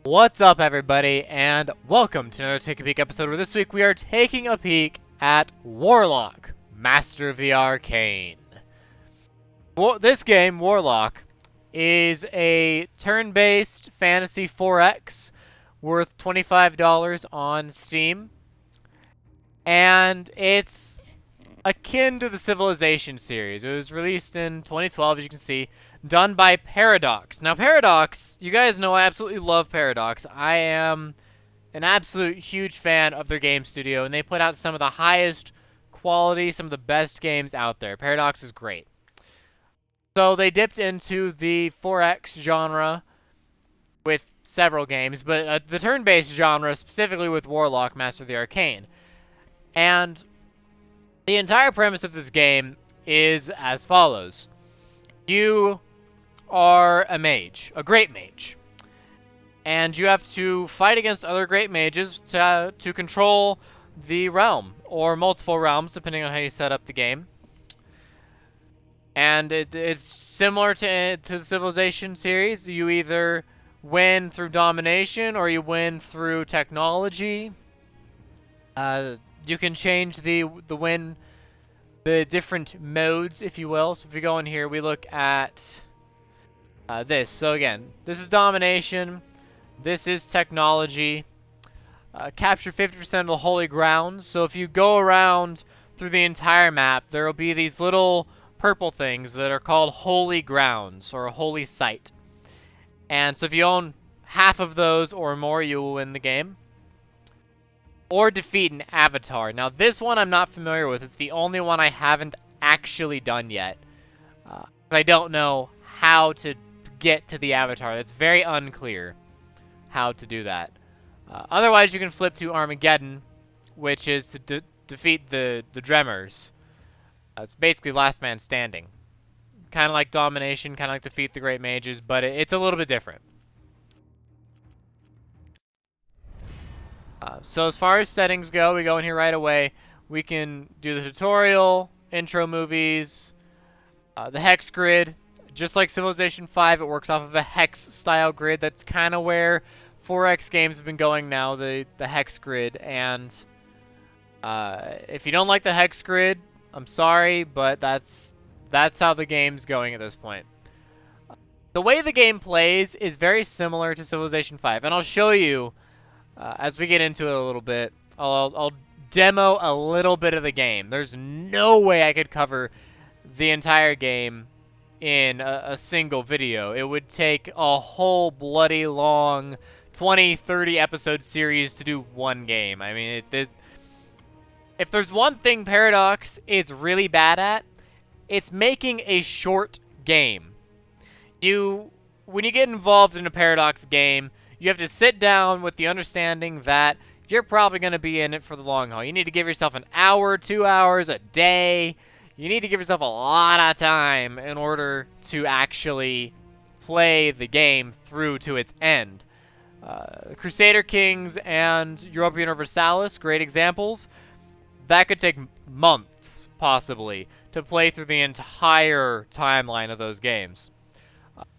What's up, everybody, and welcome to another Take a Peek episode where this week we are taking a peek at Warlock, Master of the Arcane. This game, Warlock, is a turn-based fantasy 4X worth $25 on Steam, and it's akin to the Civilization series. It was released in 2012, as you can see, done by Paradox. Now, Paradox, you guys know I absolutely love Paradox. I am an absolute huge fan of their game studio, and they put out some of the highest quality, some of the best games out there. Paradox is great. So they dipped into the 4X genre with several games, but the turn-based genre, specifically with Warlock, Master of the Arcane. And the entire premise of this game is as follows. You are a mage, a great mage, and you have to fight against other great mages to control the realm, or multiple realms, depending on how you set up the game. And it's similar to the Civilization series. You either win through domination, or you win through technology. You can change the different modes, if you will. So if we go in here, we look at this. So again, this is domination. This is technology. Capture 50% of the holy grounds. So if you go around through the entire map, there will be these little purple things that are called holy grounds, or a holy site. And so if you own half of those or more, you will win the game. Or defeat an avatar. Now, this one I'm not familiar with. It's the only one I haven't actually done yet. I don't know how to get to the avatar. It's very unclear how to do that. Otherwise, you can flip to Armageddon, which is to defeat the Dremers. It's basically last man standing. Kind of like domination, kind of like defeat the Great Mages, but it's a little bit different. So as far as settings go, we go in here right away. We can do the tutorial, intro movies, the hex grid. Just like Civilization 5, it works off of a hex-style grid. That's kind of where 4X games have been going now, the hex grid. And if you don't like the hex grid, I'm sorry, but that's how the game's going at this point. The way the game plays is very similar to Civilization 5, and I'll show you as we get into it a little bit. I'll demo a little bit of the game. There's no way I could cover the entire game in a single video. It would take a whole bloody long 20, 30 episode series to do one game. I mean, if there's one thing Paradox is really bad at, it's making a short game. When you get involved in a Paradox game, you have to sit down with the understanding that you're probably going to be in it for the long haul. You need to give yourself an hour, 2 hours, a day. You need to give yourself a lot of time in order to actually play the game through to its end. Crusader Kings and Europa Universalis, great examples. That could take months, possibly, to play through the entire timeline of those games.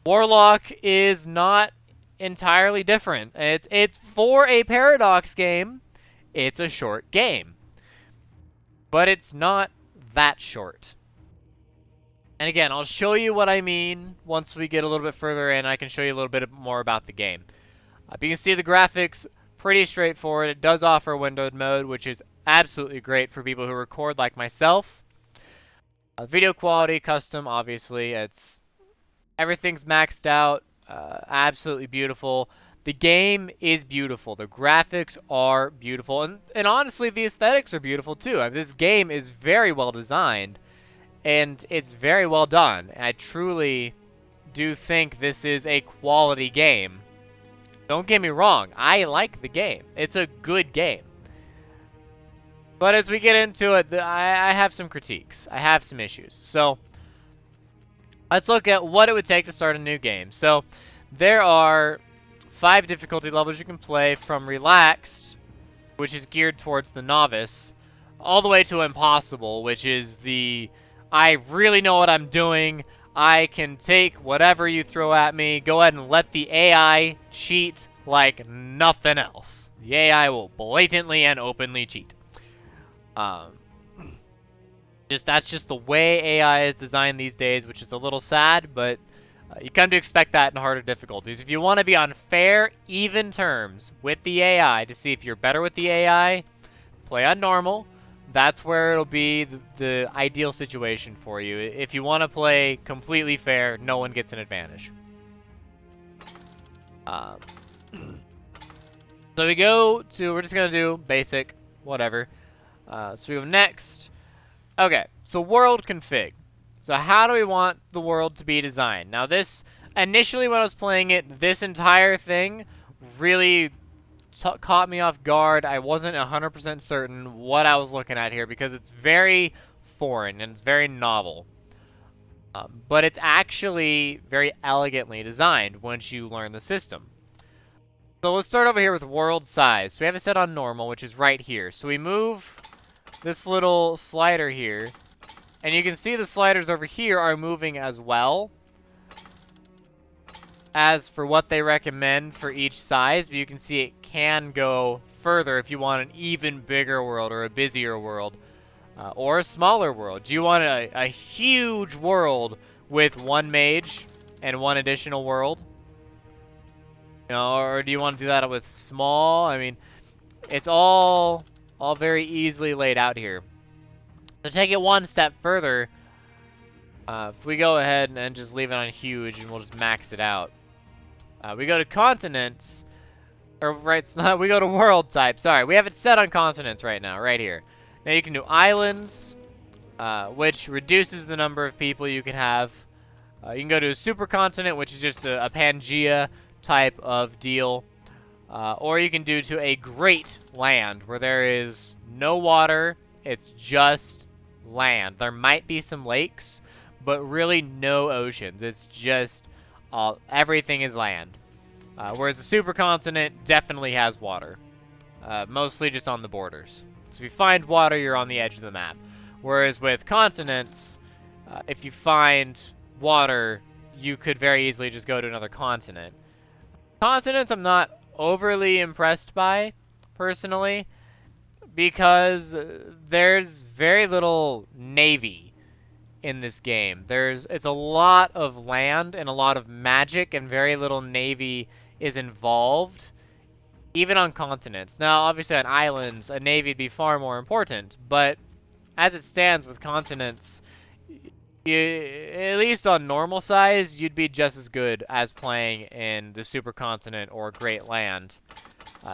Warlock is not entirely different. It's for a Paradox game. It's a short game. But it's not that short. And again, I'll show you what I mean once we get a little bit further in. I can show you a little bit more about the game. You can see the graphics, pretty straightforward. It does offer windowed mode, which is absolutely great for people who record like myself. Video quality, custom, obviously. Everything's maxed out. Absolutely beautiful. The game is beautiful. The graphics are beautiful. And honestly, the aesthetics are beautiful too. I mean, this game is very well designed. And it's very well done. I truly do think this is a quality game. Don't get me wrong. I like the game. It's a good game. But as we get into it, I have some critiques. I have some issues. So let's look at what it would take to start a new game. So there are 5 difficulty levels you can play, from relaxed, which is geared towards the novice, all the way to impossible, which is the I really know what I'm doing. I can take whatever you throw at me. Go ahead and let the AI cheat like nothing else. The AI will blatantly and openly cheat. That's just the way AI is designed these days, which is a little sad, but you come to expect that in harder difficulties. If you want to be on fair, even terms with the AI to see if you're better with the AI, play on normal. That's where it'll be the ideal situation for you. If you want to play completely fair, no one gets an advantage. So we go to, we're just going to do basic, whatever. So we go next. Okay, so world config. So how do we want the world to be designed? Now this, initially when I was playing it, this entire thing really caught me off guard. I wasn't 100% certain what I was looking at here because it's very foreign and it's very novel. But it's actually very elegantly designed once you learn the system. So let's start over here with world size. So we have it set on normal, which is right here. So we move this little slider here, and you can see the sliders over here are moving as well as for what they recommend for each size, but you can see it can go further if you want an even bigger world or a busier world or a smaller world. Do you want a huge world with one mage and one additional world? You know, or do you want to do that with small? I mean, it's all very easily laid out here. To take it one step further, if we go ahead and just leave it on huge and we'll just max it out. We go to continents, or right, we go to world type. Sorry, we have it set on continents right now, right here. Now you can do islands, which reduces the number of people you can have. You can go to a supercontinent, which is just a Pangea type of deal. Or you can do to a great land, where there is no water, it's just land. There might be some lakes, but really no oceans. It's just everything is land. Whereas the supercontinent definitely has water, mostly just on the borders. So if you find water, you're on the edge of the map. Whereas with continents, if you find water, you could very easily just go to another continent. Continents I'm not overly impressed by, personally, because there's very little navy in this game. It's a lot of land and a lot of magic, and very little navy is involved, even on continents. Now, obviously on islands, a navy would be far more important, but as it stands with continents, at least on normal size, you'd be just as good as playing in the supercontinent or Great Land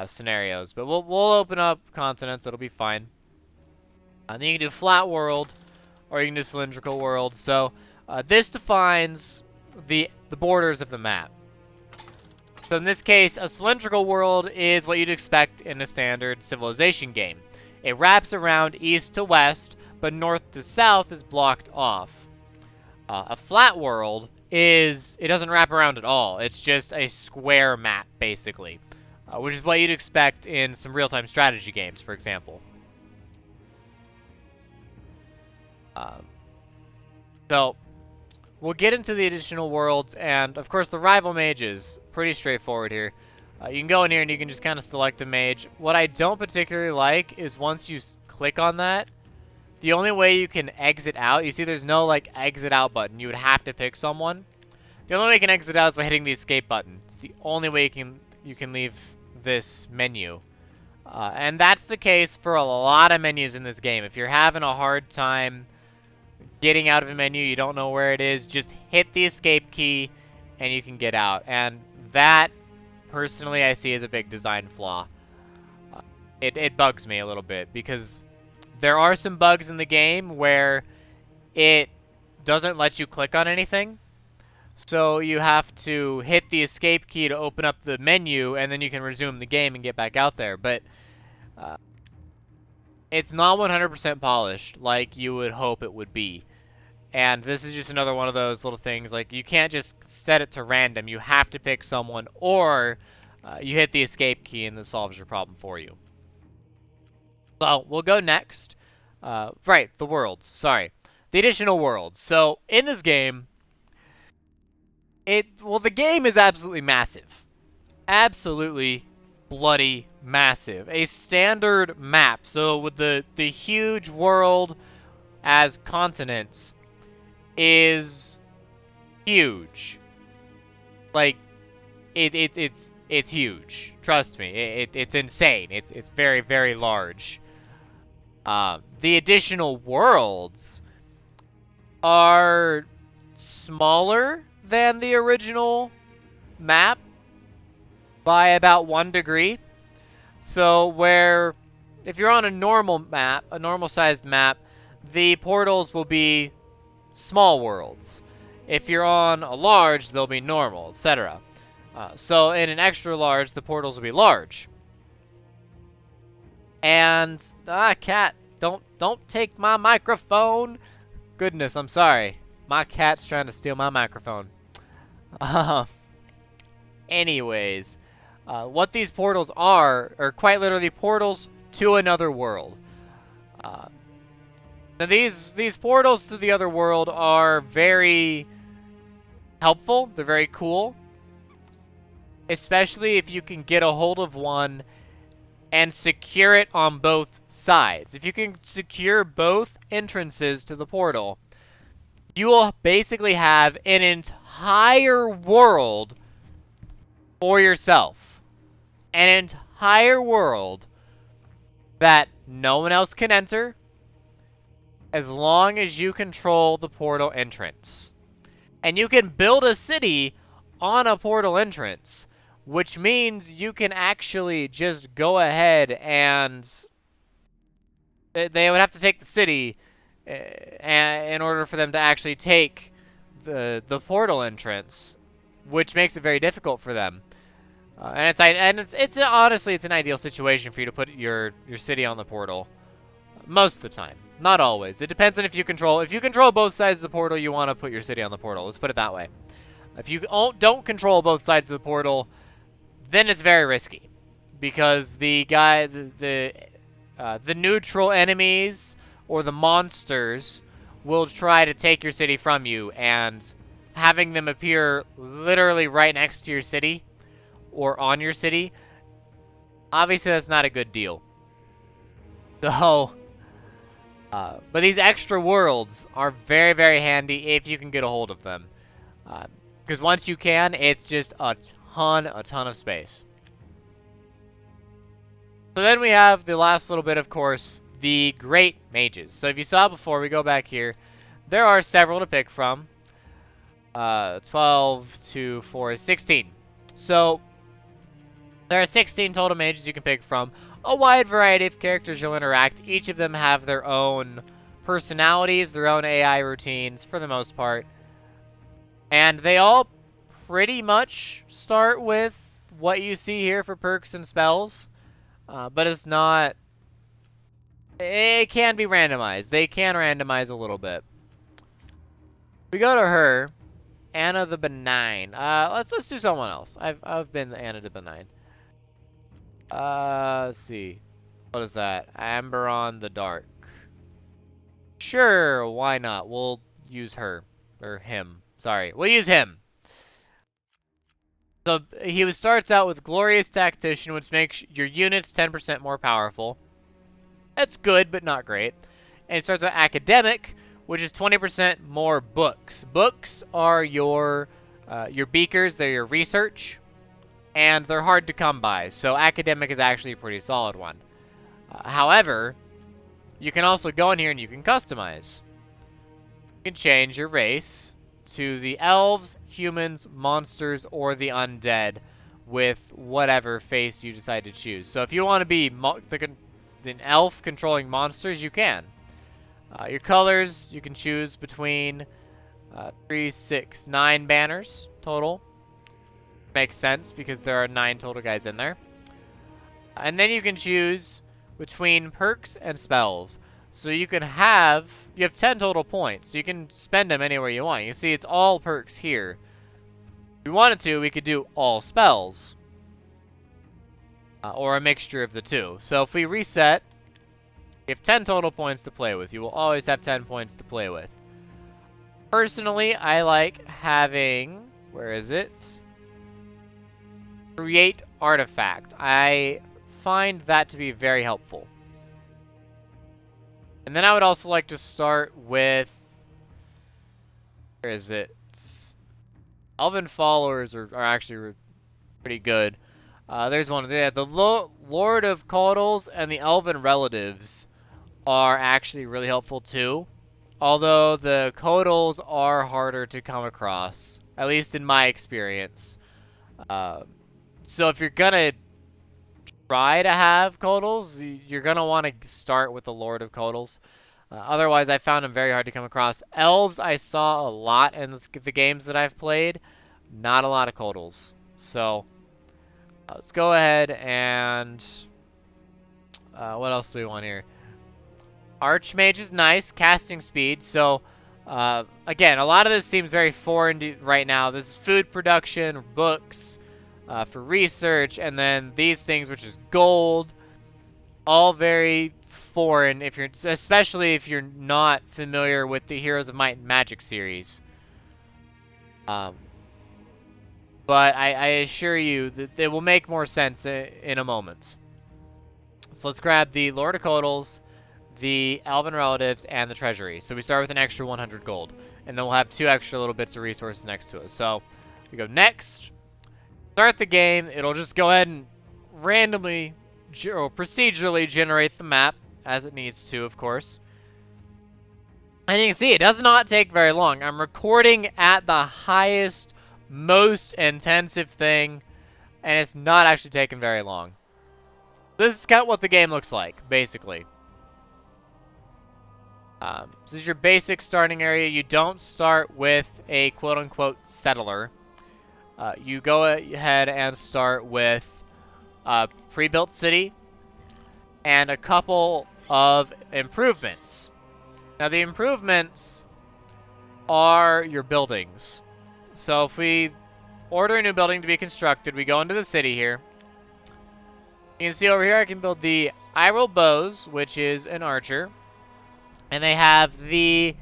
scenarios. But we'll open up continents. It'll be fine. And then you can do flat world, or you can do cylindrical world. So this defines the borders of the map. So in this case, a cylindrical world is what you'd expect in a standard Civilization game. It wraps around east to west, but north to south is blocked off. A flat world it doesn't wrap around at all. It's just a square map, basically, which is what you'd expect in some real-time strategy games, for example. So we'll get into the additional worlds, and of course the rival mages, pretty straightforward here. You can go in here and you can just kind of select a mage. What I don't particularly like is once you click on that, the only way you can exit out, you see there's no like exit out button. You would have to pick someone. The only way you can exit out is by hitting the escape button. It's the only way you can leave this menu. And that's the case for a lot of menus in this game. If you're having a hard time getting out of a menu, you don't know where it is, just hit the escape key and you can get out. And that, personally, I see as a big design flaw. It bugs me a little bit because there are some bugs in the game where it doesn't let you click on anything. So you have to hit the escape key to open up the menu, and then you can resume the game and get back out there. But it's not 100% polished like you would hope it would be. And this is just another one of those little things. Like, you can't just set it to random. You have to pick someone, or you hit the escape key and this solves your problem for you. So we'll go next. Right, the worlds. Sorry. The additional worlds. So in this game, the game is absolutely massive. absolutely bloody massive. A standard map, so with the huge world as continents, is huge. Like, it's huge. Trust me, it's insane. It's very, very large. The additional worlds are smaller than the original map by about 1 degree. So where, if you're on a normal map, a normal sized map, the portals will be small worlds. If you're on a large, they'll be normal, etc. So in an extra large, the portals will be large. And cat, don't take my microphone. Goodness, I'm sorry. My cat's trying to steal my microphone. Anyways, what these portals are quite literally portals to another world. Now these portals to the other world are very helpful. They're very cool. Especially if you can get a hold of one and secure it on both sides. If you can secure both entrances to the portal, you will basically have an entire world for yourself. An entire world that no one else can enter as long as you control the portal entrance. And you can build a city on a portal entrance, which means you can actually just go ahead and they would have to take the city in order for them to actually take the portal entrance, which makes it very difficult for them. And it's honestly it's an ideal situation for you to put your city on the portal most of the time. Not always. It depends on if you control both sides of the portal, you want to put your city on the portal. Let's put it that way. If you don't control both sides of the portal, then it's very risky, because the neutral enemies or the monsters will try to take your city from you, and having them appear literally right next to your city or on your city, obviously that's not a good deal. So, but these extra worlds are very, very handy if you can get a hold of them. Because once you can, it's just a ton of space. So then we have the last little bit, of course, the Great Mages. So if you saw before, we go back here, there are several to pick from. 12 to 4 is 16. So there are 16 total mages you can pick from. A wide variety of characters you'll interact. Each of them have their own personalities, their own AI routines, for the most part. And they all pretty much start with what you see here for perks and spells. But it's not... It can be randomized. They can randomize a little bit. We go to her. Anna the Benign. Let's do someone else. I've been Anna the Benign. Let's see. What is that? Amberon the Dark. Sure, why not? We'll use her. Or him. Sorry. We'll use him. So, he starts out with Glorious Tactician, which makes your units 10% more powerful. That's good, but not great. And he starts with Academic, which is 20% more books. Books are your beakers. They're your research. And they're hard to come by. So, Academic is actually a pretty solid one. However, you can also go in here and you can customize. You can change your race to the elves, humans, monsters, or the undead with whatever face you decide to choose. So if you want to be an elf controlling monsters, you can. Your colors, you can choose between 3, 6, 9 banners total. Makes sense because there are 9 total guys in there. And then you can choose between perks and spells. So you have 10 total points. So you can spend them anywhere you want. You see, it's all perks here. If we wanted to, we could do all spells. Or a mixture of the two. So if we reset, you have 10 total points to play with. You will always have 10 points to play with. Personally, I like having... Where is it? create artifact. I find that to be very helpful. And then I would also like to start with, where is it? Elven followers are actually pretty good. There's one. Yeah, the Lord of Caudles and the Elven relatives are actually really helpful too. Although the Caudles are harder to come across, at least in my experience. So if you're gonna try to have Caudles, you're gonna want to start with the Lord of Caudles. Otherwise, I found them very hard to come across. Elves, I saw a lot in the games that I've played. Not a lot of Caudles. So, let's go ahead and... what else do we want here? Archmage is nice. Casting speed. So, again, a lot of this seems very foreign right now. This is food production, books, for research, and then these things, which is gold. All very foreign, especially if you're not familiar with the Heroes of Might and Magic series. But I assure you that they will make more sense in a moment. So let's grab the Lord of Caudles, the Elven relatives, and the treasury. So we start with an extra 100 gold, and then we'll have 2 extra little bits of resources next to us. So we go next, start the game. It'll just go ahead and randomly or procedurally generate the map as it needs to, of course. And you can see it does not take very long. I'm recording at the highest, most intensive thing, and it's not actually taking very long. This is kind of what the game looks like, basically. This is your basic starting area. You don't start with a quote-unquote settler. You go ahead and start with a pre-built city and a couple of improvements. Now, the improvements are your buildings. So if we order a new building to be constructed, we go into the city here. You can see over here I can build the Iroll Bows, which is an archer. And they have the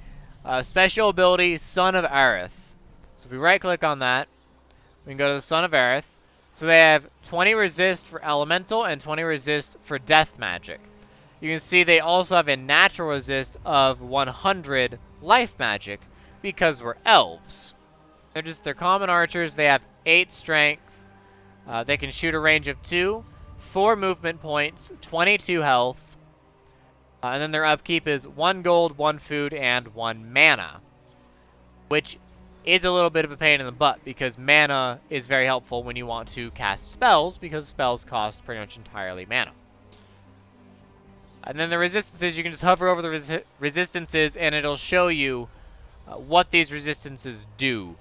special ability Son of Aerith. So if we right-click on that, we can go to the Son of Aerith. So they have 20 resist for elemental and 20 resist for death magic. You can see they also have a natural resist of 100 life magic because we're elves. They're common archers. They have 8 strength. They can shoot a range of 2, 4 movement points, 22 health. And then their upkeep is 1 gold, 1 food, and 1 mana. Which is a little bit of a pain in the butt because mana is very helpful when you want to cast spells because spells cost pretty much entirely mana. And then the resistances, you can just hover over the resistances and it'll show you what these resistances do.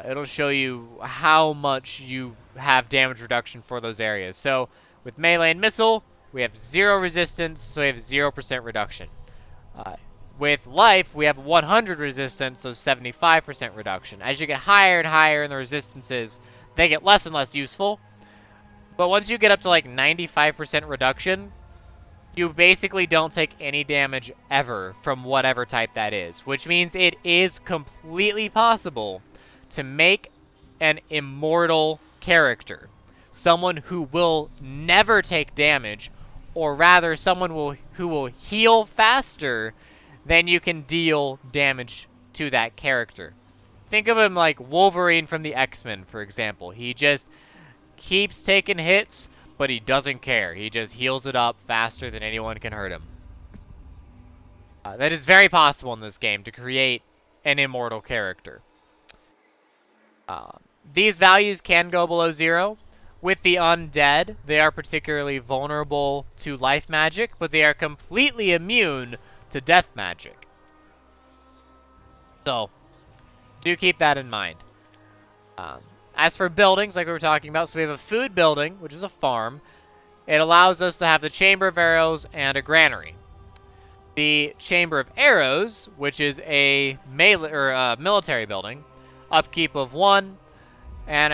It'll show you how much you have damage reduction for those areas. So with melee and missile, we have 0 resistance, so we have 0% reduction. With life, we have 100 resistance, so 75% reduction. As you get higher and higher in the resistances, they get less and less useful. But once you get up to like 95% reduction, you basically don't take any damage ever from whatever type that is. Which means it is completely possible to make an immortal character. Someone who will never take damage, or rather someone who will heal faster then you can deal damage to that character. Think of him like Wolverine from the X-Men, for example. He just keeps taking hits, but he doesn't care. He just heals it up faster than anyone can hurt him. That is very possible in this game to create an immortal character. These values can go below 0. With the undead, they are particularly vulnerable to life magic, but they are completely immune to death magic. So, do keep that in mind. As for buildings, like we were talking about, so we have a food building, which is a farm. It allows us to have the Chamber of Arrows and a granary. The Chamber of Arrows, which is a military building, upkeep of 1, and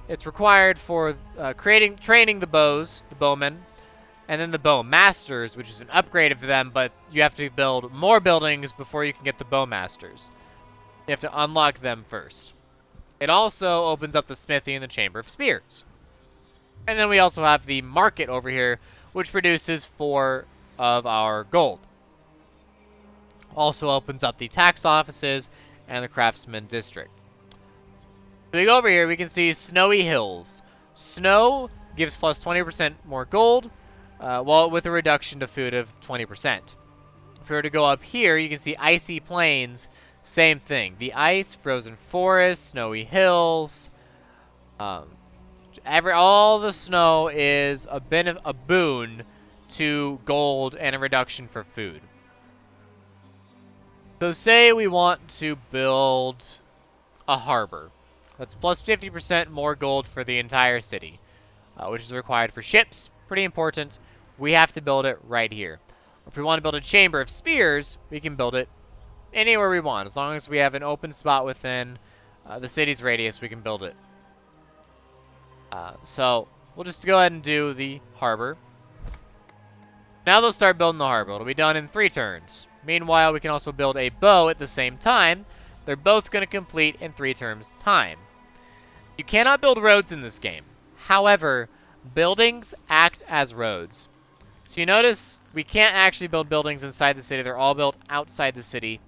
it's required for training the bows, the bowmen, and then the bow masters, which is an upgrade of them, but you have to build more buildings before you can get the bow masters. You have to unlock them first. It also opens up the smithy and the Chamber of Spears. And then we also have the market over here, which produces 4 of our gold. Also opens up the tax offices and the craftsman district. So we go over here, we can see snowy hills. Snow gives plus 20% more gold, while with a reduction to food of 20%. If we were to go up here, you can see icy plains, same thing. The ice, frozen forests, snowy hills, all the snow is a boon to gold and a reduction for food. So say we want to build a harbor. That's plus 50% more gold for the entire city, which is required for ships. Pretty important. We have to build it right here. If we want to build a chamber of spears, we can build it anywhere we want. As long as we have an open spot within the city's radius, we can build it. So we'll just go ahead and do the harbor. Now they'll start building the harbor. It'll be done in 3 turns. Meanwhile, we can also build a bow at the same time. They're both going to complete in 3 turns' time. You cannot build roads in this game. However, buildings act as roads. So you notice we can't actually build buildings inside the city. They're all built outside the city.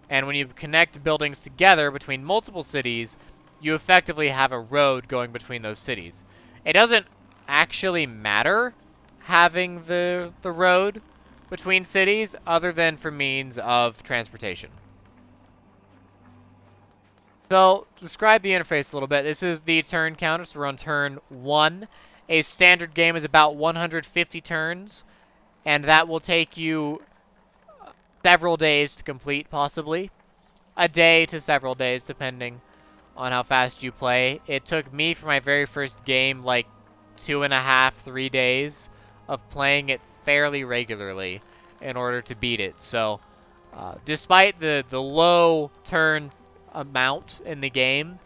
And when you connect buildings together between multiple cities, you effectively have a road going between those cities. It doesn't actually matter having the road between cities other than for means of transportation. So, describe the interface a little bit. This is the turn counter, so we're on turn 1. A standard game is about 150 turns, and that will take you several days to complete, possibly. A day to several days, depending on how fast you play. It took me, for my very first game, like 2.5, 3 days of playing it fairly regularly in order to beat it. So, despite the low turn amount in the game,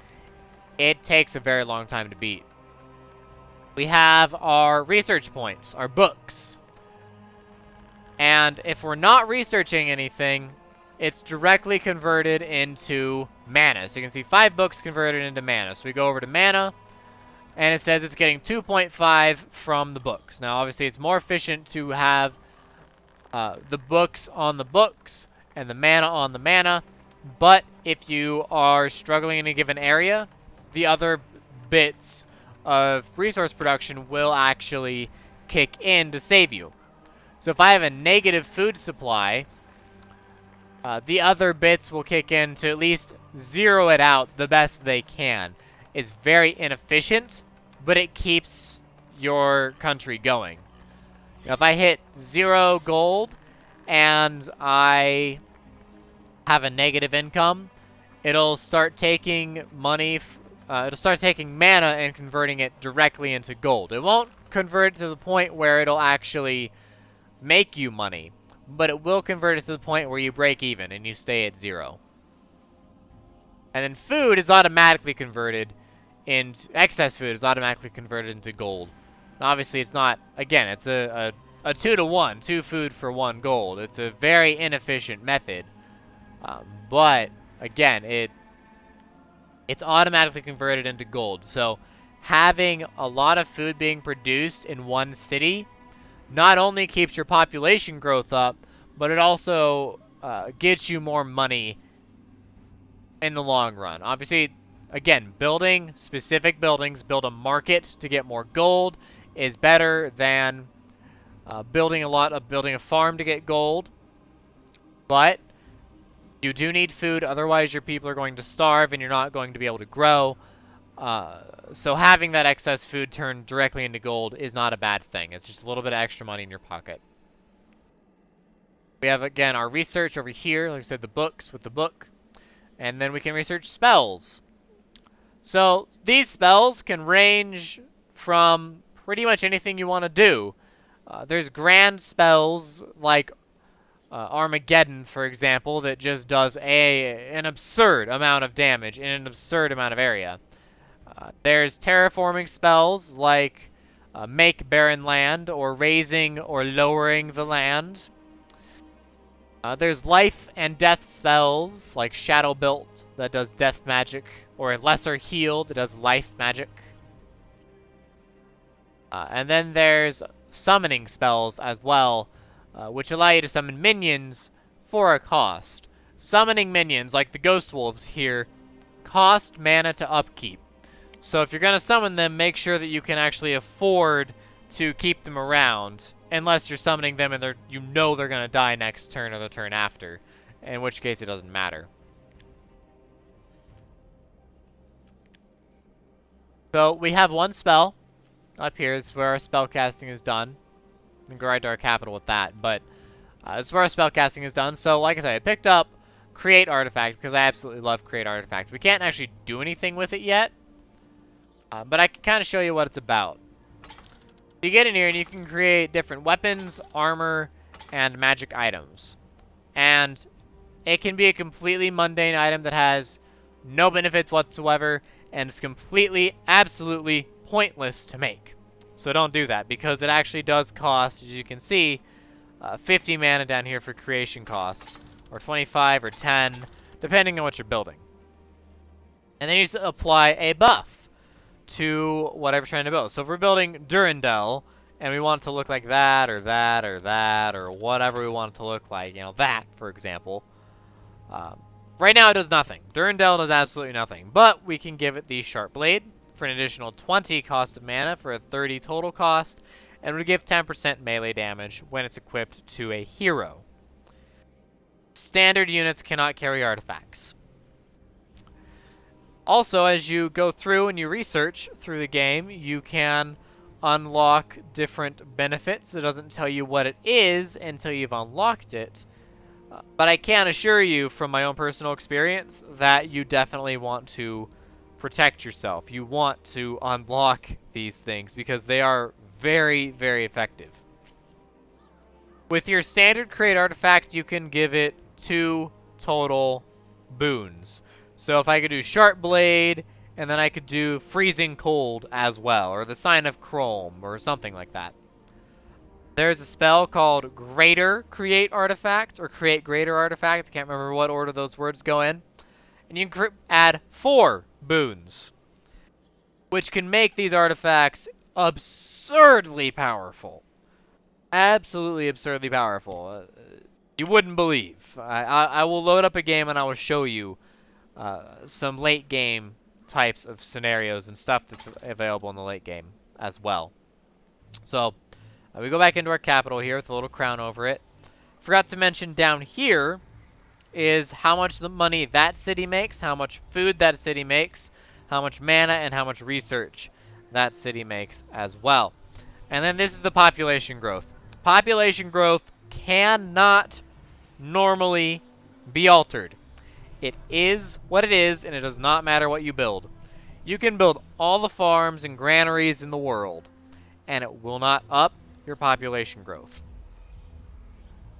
it takes a very long time to beat. We have our research points, our books. And if we're not researching anything, it's directly converted into mana. So you can see 5 books converted into mana. So we go over to mana, and it says it's getting 2.5 from the books. Now, obviously, it's more efficient to have the books on the books and the mana on the mana. But if you are struggling in a given area, the other bits of resource production will actually kick in to save you. So if I have a negative food supply, the other bits will kick in to at least zero it out the best they can. It's very inefficient, but it keeps your country going. Now, if I hit 0 gold and I have a negative income, it'll start taking money, it'll start taking mana and converting it directly into gold. It won't convert it to the point where it'll actually make you money, but it will convert it to the point where you break even and you stay at 0. And then food is automatically converted into, excess food is automatically converted into gold. Now, obviously, it's not, again, it's a 2-to-1, 2 food for 1 gold. It's a very inefficient method. But again, it's automatically converted into gold. So having a lot of food being produced in one city not only keeps your population growth up, but it also gets you more money in the long run. Obviously, again, building specific buildings, build a market to get more gold is better than building a farm to get gold. But you do need food, otherwise your people are going to starve and you're not going to be able to grow. So having that excess food turned directly into gold is not a bad thing. It's just a little bit of extra money in your pocket. We have, again, our research over here. Like I said, the books with the book. And then we can research spells. So these spells can range from pretty much anything you want to do. There's grand spells like Armageddon, for example, that just does an absurd amount of damage in an absurd amount of area. There's terraforming spells like make barren land, or raising or lowering the land. There's life and death spells like Shadow Built that does death magic, or a lesser heal that does life magic. And then there's summoning spells as well, which allow you to summon minions for a cost. Summoning minions, like the Ghost Wolves here, cost mana to upkeep. So if you're going to summon them, make sure that you can actually afford to keep them around, unless you're summoning them and you know they're going to die next turn or the turn after, in which case it doesn't matter. So we have one spell up here. This is where our spell casting is done. We can go right to our capital with that, but this is where our spell casting is done. So like I said, I picked up Create Artifact because I absolutely love Create Artifact. We can't actually do anything with it yet, but I can kind of show you what it's about. You get in here and you can create different weapons, armor, and magic items. And it can be a completely mundane item that has no benefits whatsoever, and it's completely, absolutely pointless to make. So don't do that, because it actually does cost, as you can see, 50 mana down here for creation cost, or 25 or 10, depending on what you're building. And then you just apply a buff to whatever you're trying to build. So if we're building Durandal, and we want it to look like that, or that, or that, or whatever we want it to look like, you know, that, for example. Right now it does nothing. Durandal does absolutely nothing, but we can give it the Sharp Blade for an additional 20 cost of mana for a 30 total cost, and we give 10% melee damage when it's equipped to a hero. Standard units cannot carry artifacts. Also, as you go through and you research through the game, you can unlock different benefits. It doesn't tell you what it is until you've unlocked it. But I can assure you from my own personal experience that you definitely want to protect yourself. You want to unlock these things because they are very, very effective. With your standard Create Artifact, you can give it 2 total boons. So if I could do Sharp Blade, and then I could do Freezing Cold as well, or the Sign of Chrome, or something like that. There's a spell called Greater Create Artifact, or Create Greater Artifact. I can't remember what order those words go in. And you can add 4 boons, which can make these artifacts absurdly powerful. Absolutely absurdly powerful. You wouldn't believe. I will load up a game and I will show you some late game types of scenarios and stuff that's available in the late game as well. So we go back into our capital here with a little crown over it. Forgot to mention down here is how much the money that city makes, how much food that city makes, how much mana, and how much research that city makes as well. And then this is the population growth. Population growth cannot normally be altered. It is what it is, and it does not matter what you build. You can build all the farms and granaries in the world, and it will not up your population growth.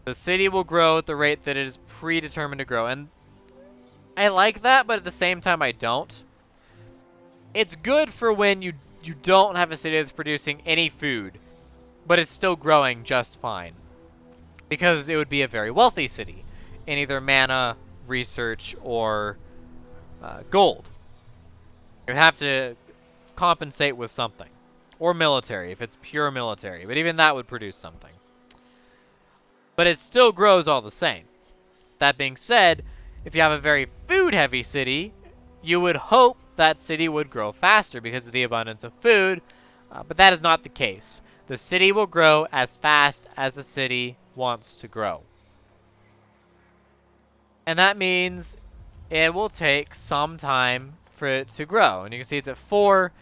The city will grow at the rate that it is predetermined to grow, and I like that, but at the same time I don't. It's good for when you don't have a city that's producing any food, but it's still growing just fine, because it would be a very wealthy city in either mana, research, or gold. You'd have to compensate with something. Or military, if it's pure military. But even that would produce something. But it still grows all the same. That being said, if you have a very food-heavy city, you would hope that city would grow faster because of the abundance of food. But that is not the case. The city will grow as fast as the city wants to grow. And that means it will take some time for it to grow. And you can see it's at 4,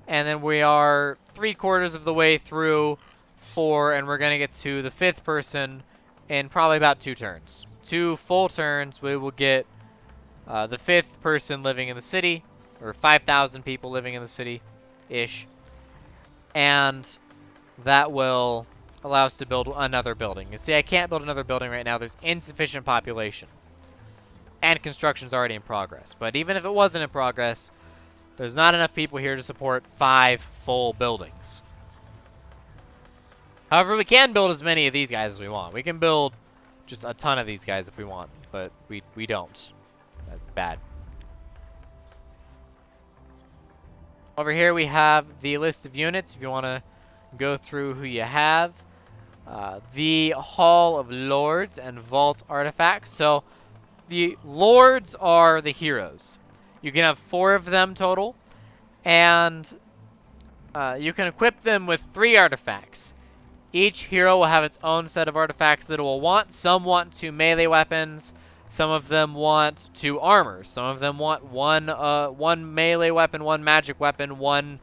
and then we are 3/4 of the way through 4, and we're going to get to the 5th person in probably about 2 turns. 2 full turns, we will get the 5th person living in the city, or 5,000 people living in the city-ish. And that will allow us to build another building. You see, I can't build another building right now. There's insufficient population. And construction's already in progress. But even if it wasn't in progress, there's not enough people here to support 5 full buildings. However, we can build as many of these guys as we want. We can build just a ton of these guys if we want, but we don't. That's bad. Over here we have the list of units if you want to go through who you have. The Hall of Lords and Vault artifacts. So the Lords are the heroes. You can have 4 of them total, and you can equip them with 3 artifacts. Each hero will have its own set of artifacts that it will want. Some want 2 melee weapons. Some of them want 2 armors. Some of them want one melee weapon, 1 magic weapon, 1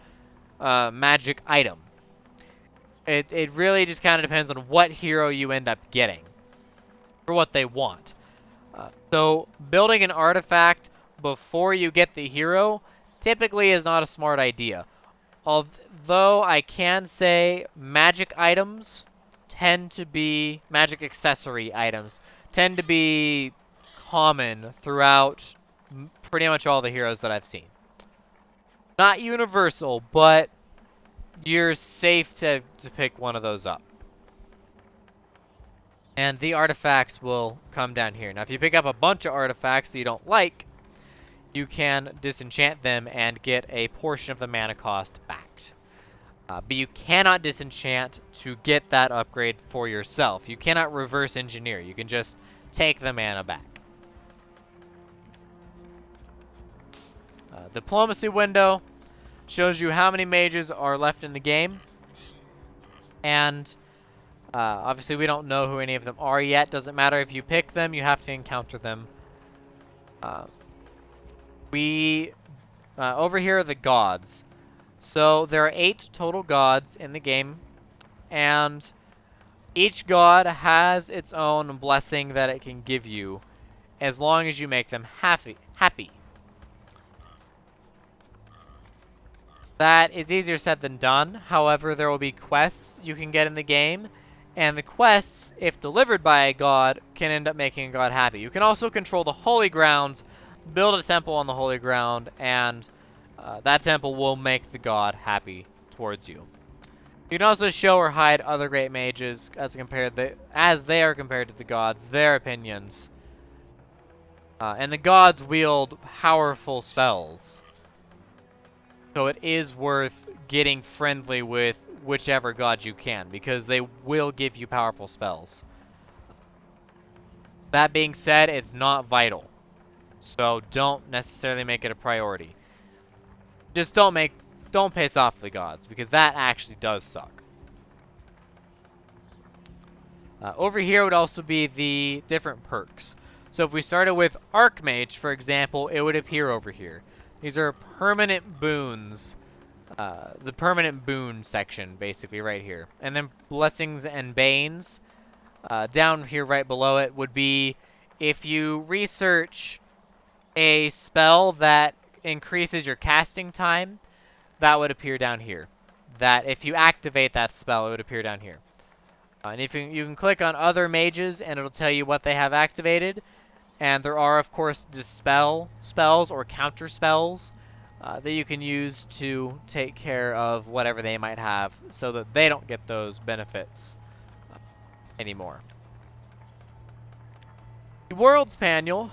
magic item. It really just kind of depends on what hero you end up getting or what they want. So building an artifact before you get the hero typically is not a smart idea. Although I can say magic items tend to be, magic accessory items tend to be common throughout pretty much all the heroes that I've seen. Not universal, but you're safe to pick one of those up. And the artifacts will come down here. Now, if you pick up a bunch of artifacts that you don't like, you can disenchant them and get a portion of the mana cost back. But you cannot disenchant to get that upgrade for yourself. You cannot reverse engineer. You can just take the mana back. Diplomacy window shows you how many mages are left in the game. And obviously we don't know who any of them are yet. Doesn't matter if you pick them, you have to encounter them. Over here are the gods. So there are 8 total gods in the game, and each god has its own blessing that it can give you as long as you make them happy. That is easier said than done. However, there will be quests you can get in the game, and the quests, if delivered by a god, can end up making a god happy. You can also control the holy grounds, build a temple on the holy ground, and that temple will make the god happy towards you. You can also show or hide other great mages as they are compared to the gods, their opinions. And the gods wield powerful spells. So it is worth getting friendly with whichever god you can, because they will give you powerful spells. That being said, it's not vital. So don't necessarily make it a priority. Just don't piss off the gods, because that actually does suck. Over here would also be the different perks. So if we started with Archmage, for example, it would appear over here. These are permanent boons. The permanent boon section, basically, right here. And then Blessings and Banes. Down here right below it would be if you research a spell that increases your casting time, that would appear down here. That if you activate that spell, it would appear down here. And if you can click on other mages, and it'll tell you what they have activated. And there are, of course, dispel spells or counter spells that you can use to take care of whatever they might have, so that they don't get those benefits anymore. The Worlds panel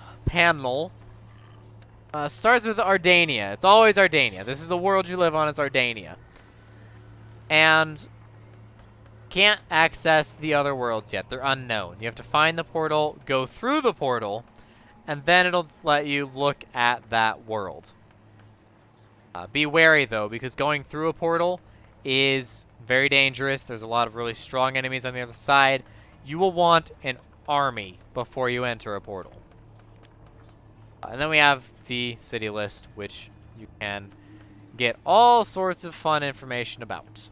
starts with Ardania. It's always Ardania. This is the world you live on, is Ardania. And can't access the other worlds yet. They're unknown. You have to find the portal, go through the portal, and then it'll let you look at that world. Be wary, though, because going through a portal is very dangerous. There's a lot of really strong enemies on the other side. You will want an army before you enter a portal. And then we have the city list, which you can get all sorts of fun information about.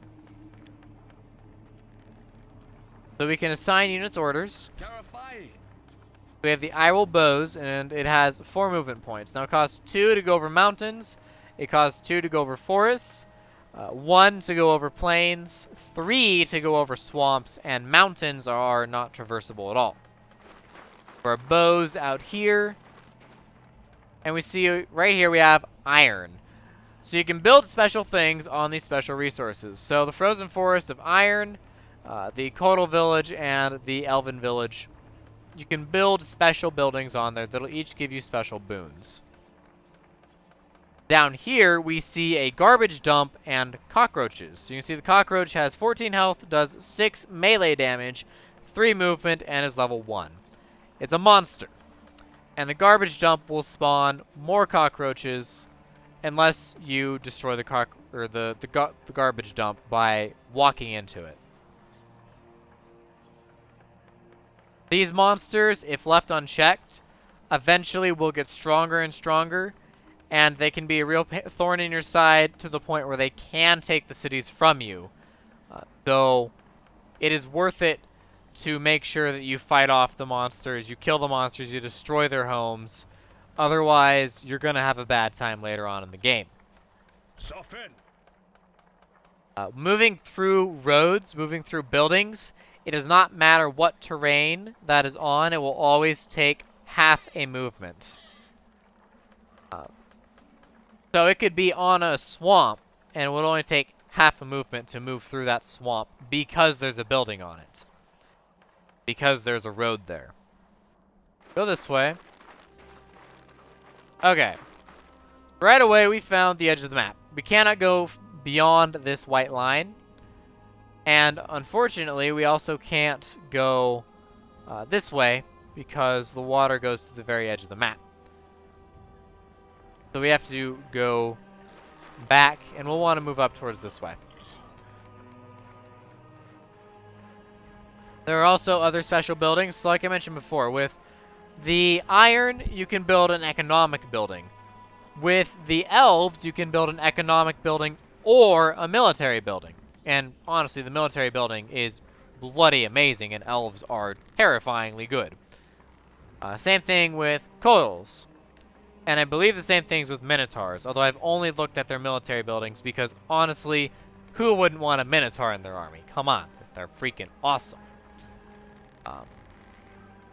So we can assign units orders. Terrifying. We have the Iral Bows, and it has 4 movement points. Now it costs 2 to go over mountains. It costs 2 to go over forests. 1 to go over plains. 3 to go over swamps. And mountains are not traversable at all. For our bows out here. And we see right here we have iron. So you can build special things on these special resources. So the Frozen Forest of Iron, the Coastal Village, and the Elven Village. You can build special buildings on there that'll each give you special boons. Down here, we see a garbage dump and cockroaches. So you can see the cockroach has 14 health, does 6 melee damage, 3 movement, and is level 1. It's a monster. And the garbage dump will spawn more cockroaches unless you destroy the garbage dump by walking into it. These monsters, if left unchecked, eventually will get stronger and stronger, and they can be a real thorn in your side to the point where they can take the cities from you. Though it is worth it to make sure that you fight off the monsters, you kill the monsters, you destroy their homes. Otherwise, you're going to have a bad time later on in the game. Moving through roads, moving through buildings, it does not matter what terrain that is on, it will always take half a movement. So it could be on a swamp, and it would only take half a movement to move through that swamp because there's a building on it. Because there's a road there. Go this way. Okay. Right away, we found the edge of the map. We cannot go beyond this white line. And unfortunately, we also can't go this way because the water goes to the very edge of the map. So we have to go back, and we'll want to move up towards this way. There are also other special buildings. So like I mentioned before, with the iron, you can build an economic building. With the elves, you can build an economic building or a military building. And honestly, the military building is bloody amazing, and elves are terrifyingly good. Same thing with coils. And I believe the same things with minotaurs, although I've only looked at their military buildings because, honestly, who wouldn't want a minotaur in their army? Come on, they're freaking awesome.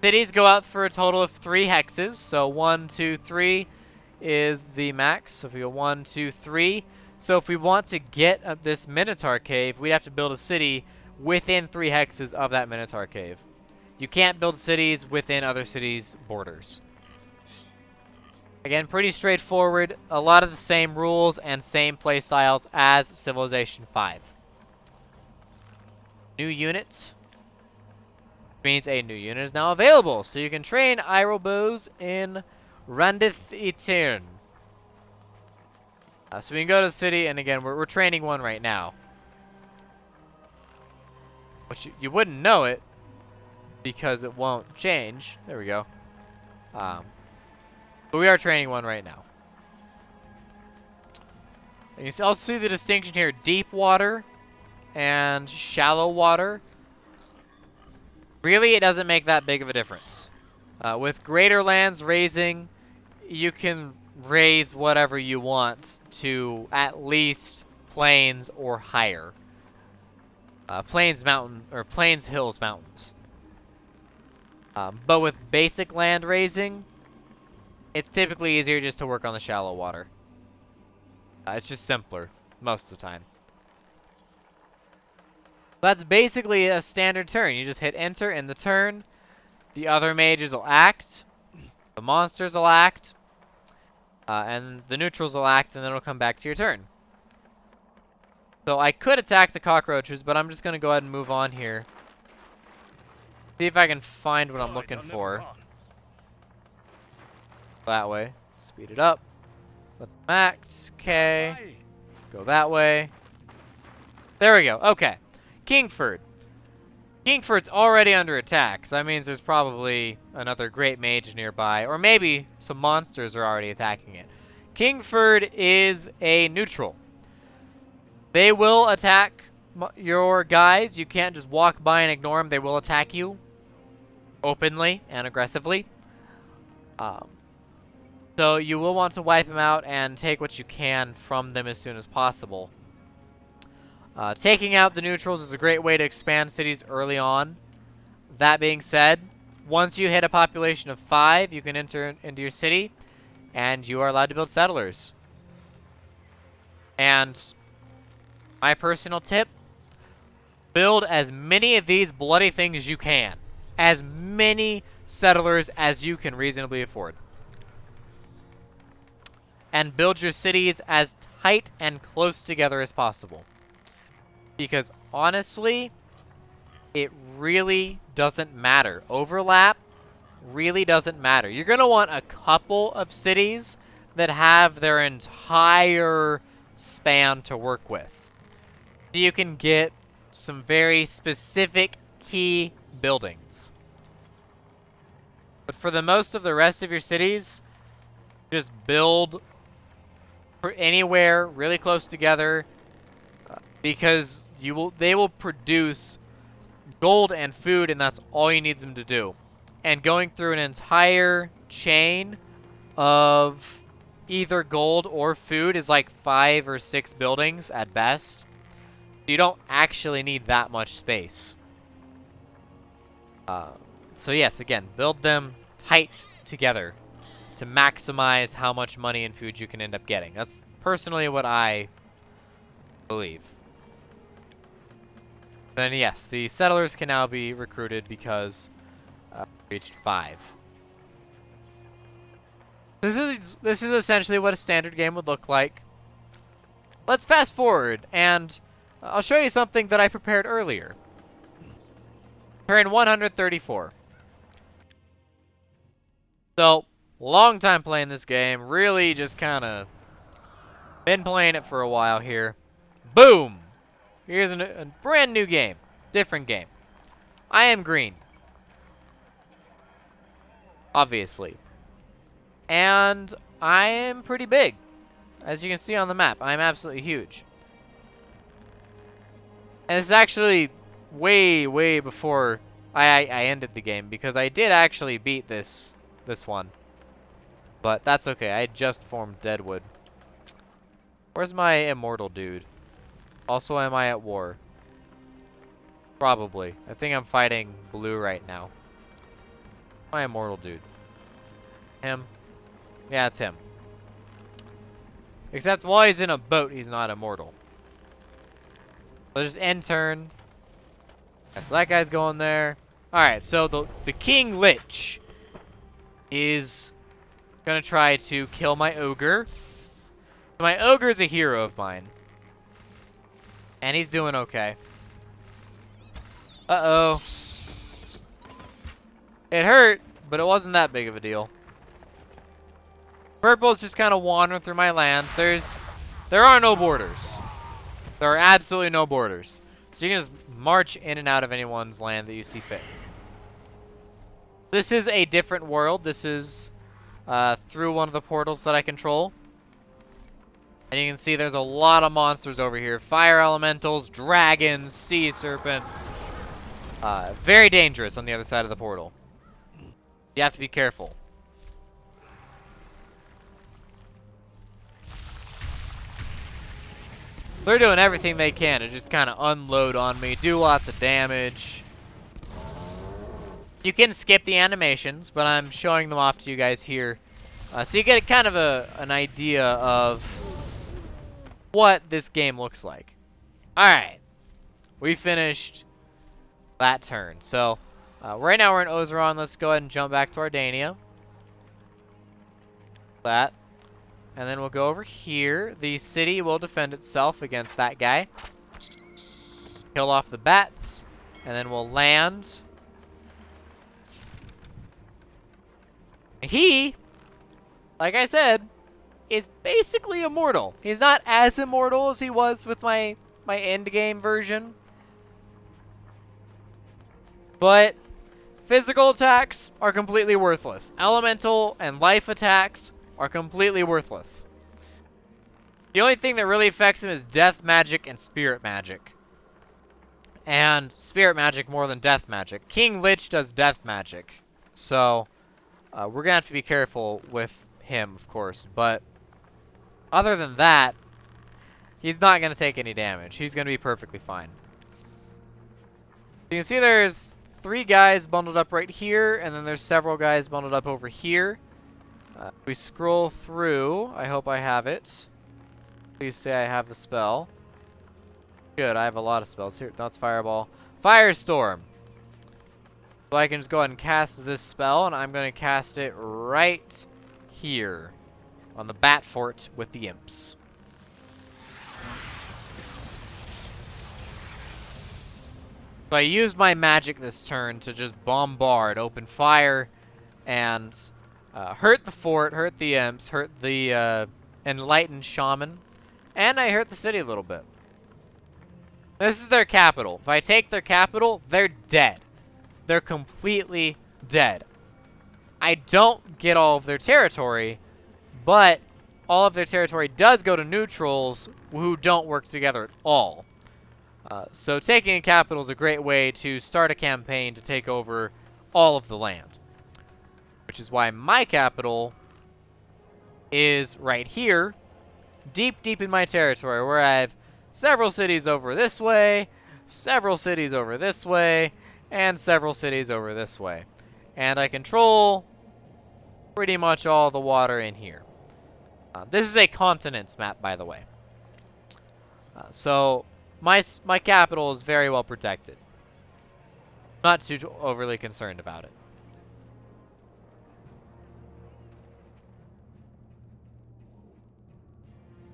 Cities go out for a total of 3 hexes, so 1, 2, 3 is the max. So if we go 1, 2, 3, so if we want to get this minotaur cave, we'd have to build a city within 3 hexes of that minotaur cave. You can't build cities within other cities' borders. Again, pretty straightforward. A lot of the same rules and same play styles as Civilization 5. New unit means a new unit is now available. So you can train Iroh bows in Randith Etern. So we can go to the city, and again, we're training one right now. But you wouldn't know it because it won't change. There we go. But we are training one right now. And you also see the distinction here, deep water and shallow water. Really, it doesn't make that big of a difference. With greater lands raising, you can raise whatever you want to at least plains or higher. Plains, hills, mountains. But with basic land raising, it's typically easier just to work on the shallow water. It's just simpler most of the time. That's basically a standard turn. You just hit enter in the turn. The other mages will act. The monsters will act. And the neutrals will act, and then it'll come back to your turn. So I could attack the cockroaches, but I'm just going to go ahead and move on here. See if I can find what I'm looking for. That way. Speed it up. Let the max. Okay. Go that way. There we go. Okay. Kingford. Kingford's already under attack, so that means there's probably another Great Mage nearby, or maybe some monsters are already attacking it. Kingford is a neutral. They will attack your guys. You can't just walk by and ignore them. They will attack you openly and aggressively. So you will want to wipe them out and take what you can from them as soon as possible. Taking out the neutrals is a great way to expand cities early on. That being said, once you hit a population of 5, you can enter into your city, and you are allowed to build settlers. And my personal tip, build as many of these bloody things as you can. As many settlers as you can reasonably afford. and build your cities as tight and close together as possible. Because honestly, it really doesn't matter. Overlap really doesn't matter. You're going to want a couple of cities that have their entire span to work with. So you can get some very specific key buildings. But for the most of the rest of your cities, just build for anywhere really close together, because they will produce gold and food, and that's all you need them to do. And going through an entire chain of either gold or food is like 5 or 6 buildings at best. You don't actually need that much space. So yes, again, build them tight together to maximize how much money and food you can end up getting. That's personally what I believe. Then yes, the settlers can now be recruited because we reached 5. This is essentially what a standard game would look like. Let's fast forward, and I'll show you something that I prepared earlier. Turn 134. So, long time playing this game. Really just kind of been playing it for a while here. Boom! Here's a brand new game. Different game. I am green. Obviously. And I am pretty big. As you can see on the map, I'm absolutely huge. And it's actually way, way before I ended the game, because I did actually beat this one. But that's okay. I just formed Deadwood. Where's my immortal dude? Also, am I at war? Probably. I think I'm fighting blue right now. My immortal dude. Him? Yeah, it's him. Except while he's in a boat, he's not immortal. So just end turn. Yeah, so that guy's going there. Alright, so the King Lich is gonna try to kill my ogre. My ogre's a hero of mine. And he's doing okay. Uh-oh. It hurt, but it wasn't that big of a deal. Purple's just kind of wandering through my land. There are no borders. There are absolutely no borders. So you can just march in and out of anyone's land that you see fit. This is a different world. This is through one of the portals that I control. And you can see there's a lot of monsters over here. Fire elementals, dragons, sea serpents. Very dangerous on the other side of the portal. You have to be careful. They're doing everything they can to just kind of unload on me, do lots of damage. You can skip the animations, but I'm showing them off to you guys here. So you get kind of an idea of what this game looks like. Alright. We finished that turn. So, right now we're in Ozeron. Let's go ahead and jump back to Ardania. That. And then we'll go over here. The city will defend itself against that guy. Kill off the bats. And then we'll land. He, like I said, is basically immortal. He's not as immortal as he was with my end game version. But physical attacks are completely worthless. Elemental and life attacks are completely worthless. The only thing that really affects him is death magic and spirit magic. And spirit magic more than death magic. King Lich does death magic. So, we're going to have to be careful with him, of course. But other than that, he's not going to take any damage. He's going to be perfectly fine. You can see there's 3 guys bundled up right here, and then there's several guys bundled up over here. We scroll through. I hope I have it. Please say I have the spell. Good, I have a lot of spells here. That's Fireball. Firestorm. So I can just go ahead and cast this spell, and I'm going to cast it right here. on the Bat Fort with the imps. So I used my magic this turn to just bombard, open fire, and hurt the fort, hurt the imps, hurt the enlightened shaman, and I hurt the city a little bit. This is their capital. If I take their capital, they're dead. They're completely dead. I don't get all of their territory, but all of their territory does go to neutrals who don't work together at all. So taking a capital is a great way to start a campaign to take over all of the land. Which is why my capital is right here, deep, deep in my territory, where I have several cities over this way, several cities over this way, and several cities over this way. And I control pretty much all the water in here. This is a continents map, by the way. So my capital is very well protected. Not too overly concerned about it.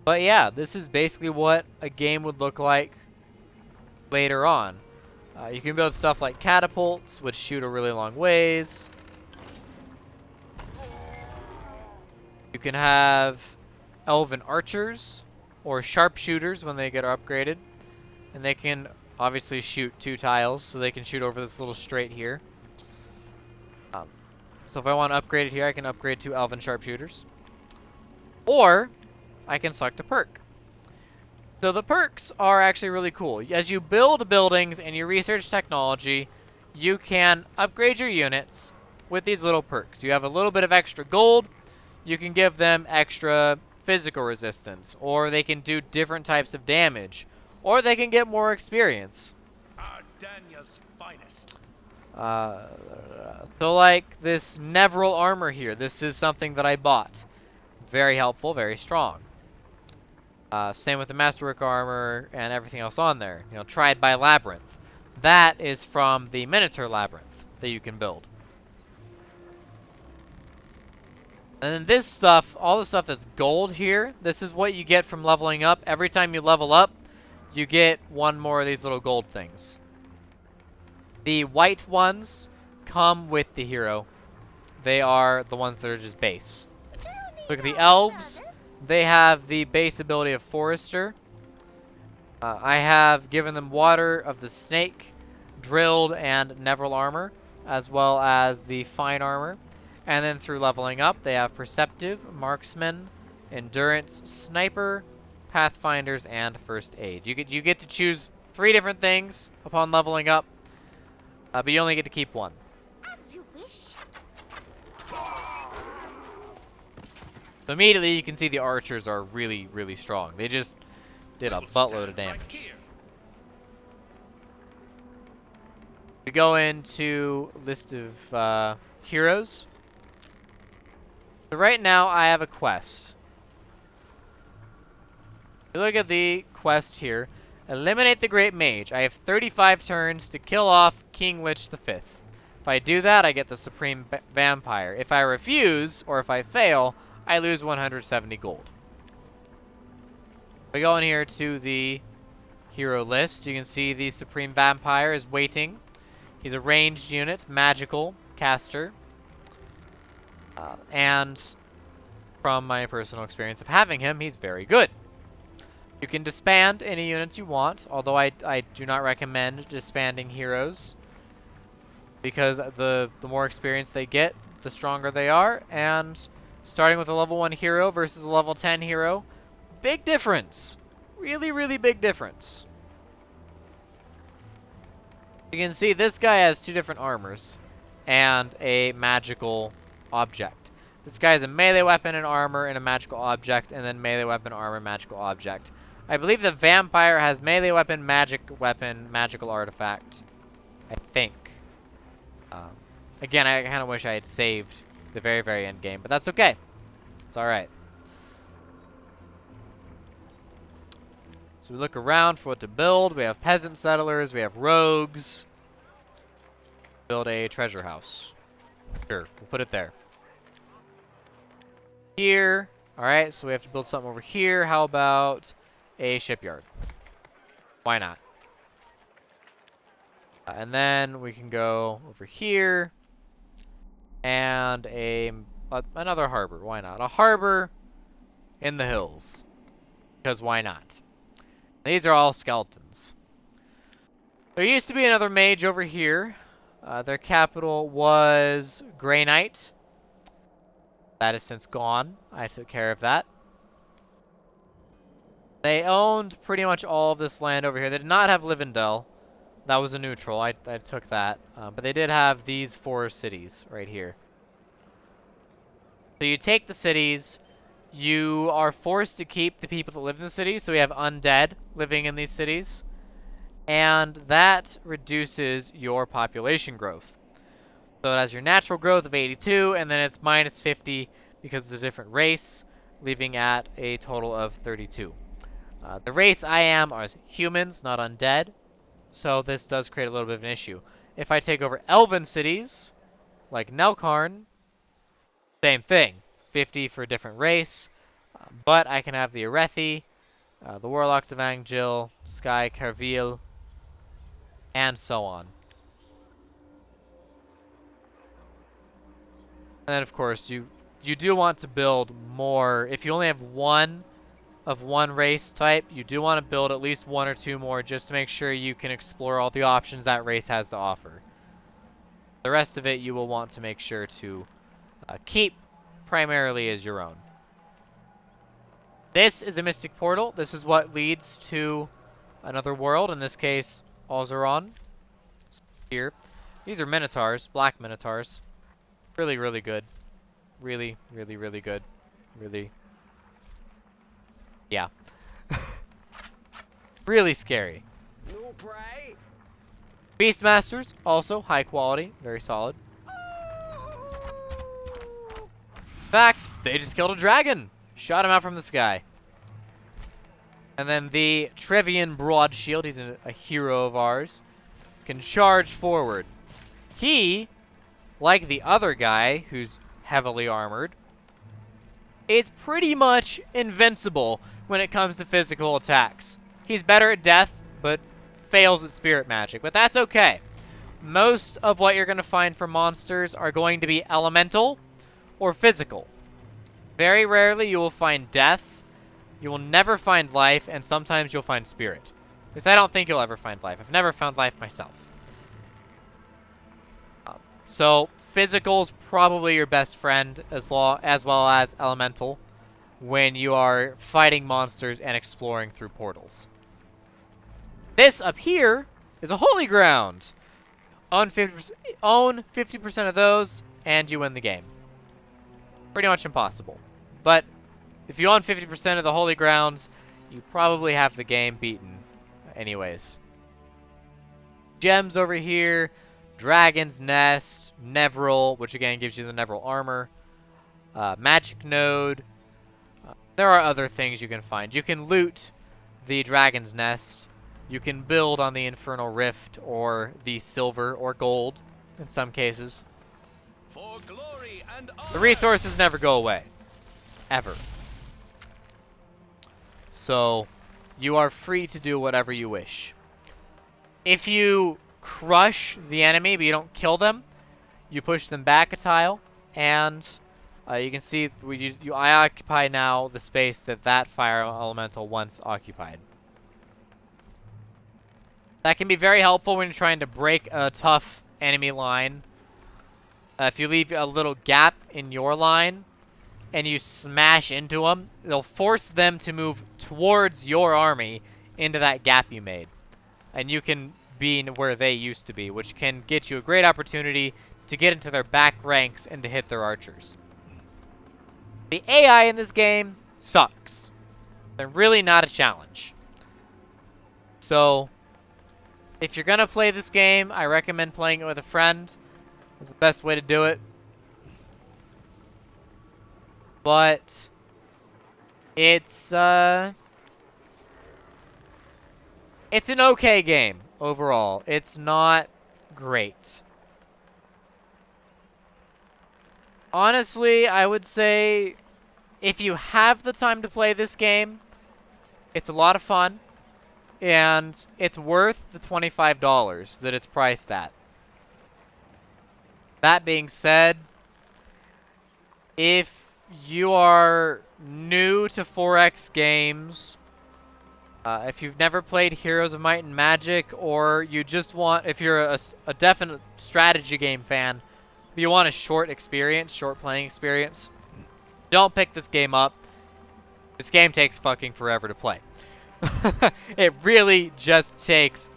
But yeah, this is basically what a game would look like later on. You can build stuff like catapults, which shoot a really long ways. You can have elven archers or sharpshooters when they get upgraded. And they can obviously shoot 2 tiles, so they can shoot over this little strait here. So if I want to upgrade it here, I can upgrade to elven sharpshooters. Or I can select a perk. So the perks are actually really cool. As you build buildings and you research technology, you can upgrade your units with these little perks. You have a little bit of extra gold. You can give them extra physical resistance, or they can do different types of damage, or they can get more experience. Dania's finest. So like this Neville armor here, this is something that I bought. Very helpful, very strong. Same with the Masterwork armor and everything else on there. You know, tried by Labyrinth. That is from the Minotaur Labyrinth that you can build. And then this stuff, all the stuff that's gold here, this is what you get from leveling up. Every time you level up, you get 1 more of these little gold things. The white ones come with the hero. They are the ones that are just base. Look at the elves. They have the base ability of Forester. I have given them Water of the Snake, Drilled, and Neville armor, as well as the Fine armor. And then through leveling up, they have Perceptive, Marksman, Endurance, Sniper, Pathfinders, and First Aid. You get to choose 3 different things upon leveling up, but you only get to keep 1. As you wish. So immediately you can see the archers are really, really strong. They just did a buttload of damage. We go into list of heroes. So right now I have a quest. If you look at the quest here, eliminate the Great Mage. I have 35 turns to kill off King Lich V. If I do that, I get the Supreme Vampire. If I refuse, or if I fail, I lose 170 gold. We go in here to the hero list. You can see the Supreme Vampire is waiting. He's a ranged unit, magical, caster. And from my personal experience of having him, he's very good. You can disband any units you want, although I do not recommend disbanding heroes, because the more experience they get, the stronger they are, and starting with a level 1 hero versus a level 10 hero, big difference. Really, really big difference. You can see this guy has 2 different armors and a magical object. This guy has a melee weapon and armor and a magical object, and then melee weapon, armor, magical object. I believe the vampire has melee weapon, magical artifact. I think. Again, I kind of wish I had saved the very, very end game, but that's okay. It's alright. So we look around for what to build. We have peasant settlers. We have rogues. Build a treasure house. Sure, we'll put it there. Here, Alright, so we have to build something over here. How about a shipyard? Why not? And then we can go over here. And another harbor. Why not? A harbor in the hills. Because why not? These are all skeletons. There used to be another mage over here. Their capital was Grey Knight. That is since gone. I took care of that. They owned pretty much all of this land over here. They did not have Livendell. That was a neutral. I took that. But they did have these 4 cities right here. So you take the cities. You are forced to keep the people that live in the cities. So we have undead living in these cities. And that reduces your population growth. So it has your natural growth of 82, and then it's minus 50 because it's a different race, leaving at a total of 32. The race I am are humans, not undead. So this does create a little bit of an issue. If I take over elven cities, like Nelkarn, same thing. 50 for a different race. But I can have the Arethi, the Warlocks of Angel, Sky Carville, and so on. And then, of course, you do want to build more. If you only have one of one race type, you do want to build at least 1 or 2 more just to make sure you can explore all the options that race has to offer. The rest of it you will want to make sure to keep primarily as your own. This is a Mystic Portal. This is what leads to another world, in this case, Ozeron. Here. These are Minotaurs, black Minotaurs. Really, really good. Really, really, really good. Really. Yeah. Really scary. No prey. Beastmasters, also high quality, very solid. In fact, they just killed a dragon. Shot him out from the sky. And then the Trevian Broad Shield, he's a hero of ours, can charge forward. He, like the other guy who's heavily armored, is pretty much invincible when it comes to physical attacks. He's better at death, but fails at spirit magic, but that's okay. Most of what you're going to find for monsters are going to be elemental or physical. Very rarely you will find death, you will never find life, and sometimes you'll find spirit. Because I don't think you'll ever find life. I've never found life myself. So physical is probably your best friend as well as elemental when you are fighting monsters and exploring through portals. This up here is a holy ground. Own 50% of those, and you win the game. Pretty much impossible. But if you own 50% of the holy grounds, you probably have the game beaten anyways. Gems over here. Dragon's Nest, Nevril, which again gives you the Nevril armor, Magic Node. There are other things you can find. You can loot the Dragon's Nest. You can build on the Infernal Rift or the silver or gold in some cases. For glory and honor. The resources never go away. Ever. So you are free to do whatever you wish. If you crush the enemy but you don't kill them, you push them back a tile, and you can see I occupy now the space that fire elemental once occupied. That can be very helpful when you're trying to break a tough enemy line. If you leave a little gap in your line and you smash into them, it'll force them to move towards your army into that gap you made, and you can be where they used to be, which can get you a great opportunity to get into their back ranks and to hit their archers. The AI in this game sucks. They're really not a challenge. So, if you're gonna play this game, I recommend playing it with a friend. That's the best way to do it. But it's an okay game overall. It's not great. Honestly, I would say If you have the time to play this game, it's a lot of fun, and it's worth the $25 that it's priced at. That being said, if you are new to 4X games, if you've never played Heroes of Might and Magic, or you just want, if you're a definite strategy game fan, but you want a short playing experience, don't pick this game up. This game takes fucking forever to play. It really just takes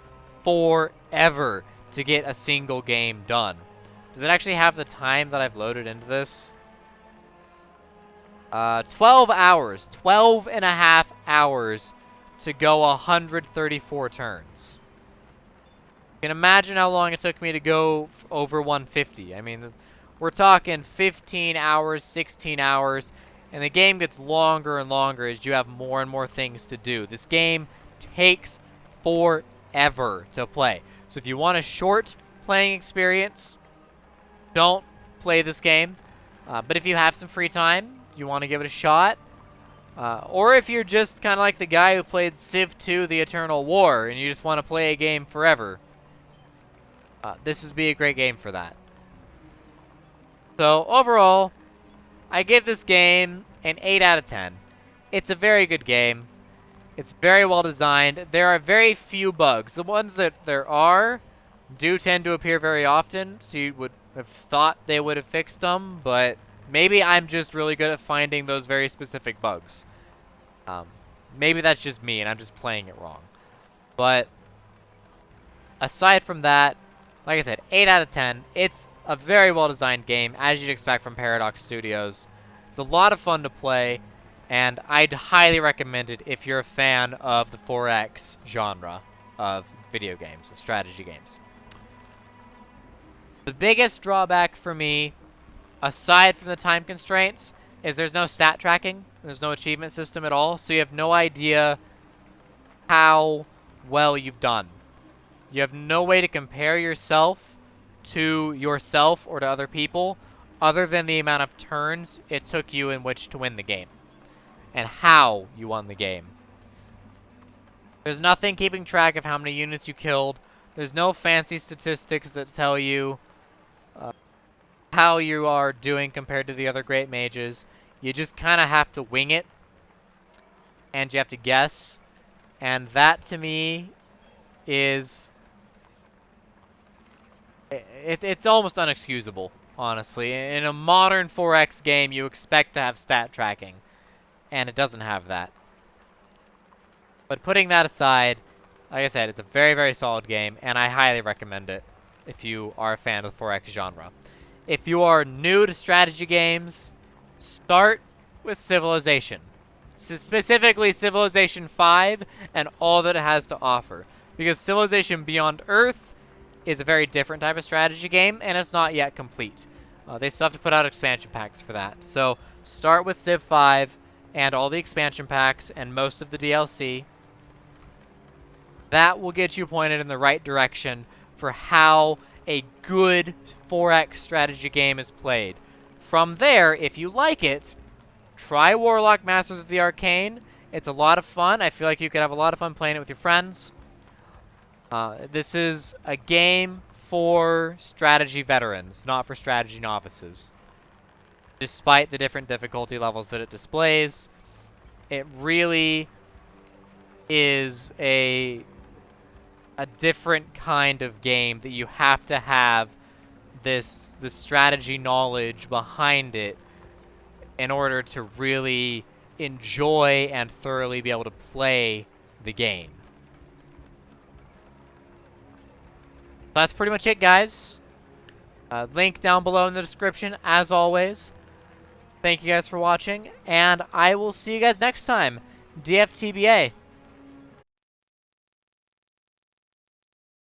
forever to get a single game done. Does it actually have the time that I've loaded into this? 12 hours. 12 and a half hours to go 134 turns. You can imagine how long it took me to go over 150. I mean, we're talking 15 hours, 16 hours, and the game gets longer and longer as you have more and more things to do. This game takes forever to play. So if you want a short playing experience, don't play this game. But if you have some free time, you want to give it a shot, or if you're just kind of like the guy who played Civ 2 The Eternal War and you just want to play a game forever, this would be a great game for that. So overall, I give this game an 8 out of 10. It's a very good game. It's very well designed. There are very few bugs. The ones that there are do tend to appear very often, so you would have thought they would have fixed them, but maybe I'm just really good at finding those very specific bugs. Maybe that's just me and I'm just playing it wrong. But aside from that, like I said, 8 out of 10. It's a very well-designed game, as you'd expect from Paradox Studios. It's a lot of fun to play, and I'd highly recommend it if you're a fan of the 4X genre of video games, of strategy games. The biggest drawback for me, aside from the time constraints, is there's no stat tracking. There's no achievement system at all, so you have no idea how well you've done. You have no way to compare yourself to yourself or to other people other than the amount of turns it took you in which to win the game and how you won the game. There's nothing keeping track of how many units you killed. There's no fancy statistics that tell you how you are doing compared to the other Great Mages. You just kind of have to wing it, and you have to guess, and that to me is it's almost unexcusable, honestly. In a modern 4X game, you expect to have stat tracking, and it doesn't have that. But putting that aside, like I said, it's a very, very solid game, and I highly recommend it if you are a fan of the 4X genre. If you are new to strategy games, start with Civilization. Specifically Civilization 5 and all that it has to offer. Because Civilization Beyond Earth is a very different type of strategy game, and it's not yet complete. They still have to put out expansion packs for that. So start with Civ 5 and all the expansion packs and most of the DLC. That will get you pointed in the right direction for how a good 4X strategy game is played. From there, if you like it, try Warlock Masters of the Arcane. It's a lot of fun. I feel like you could have a lot of fun playing it with your friends. This is a game for strategy veterans, not for strategy novices. Despite the different difficulty levels that it displays, it really is a different kind of game that you have to have the strategy knowledge behind it in order to really enjoy and thoroughly be able to play the game. That's pretty much it, guys. Link down below in the description, as always. Thank you guys for watching, and I will see you guys next time. DFTBA.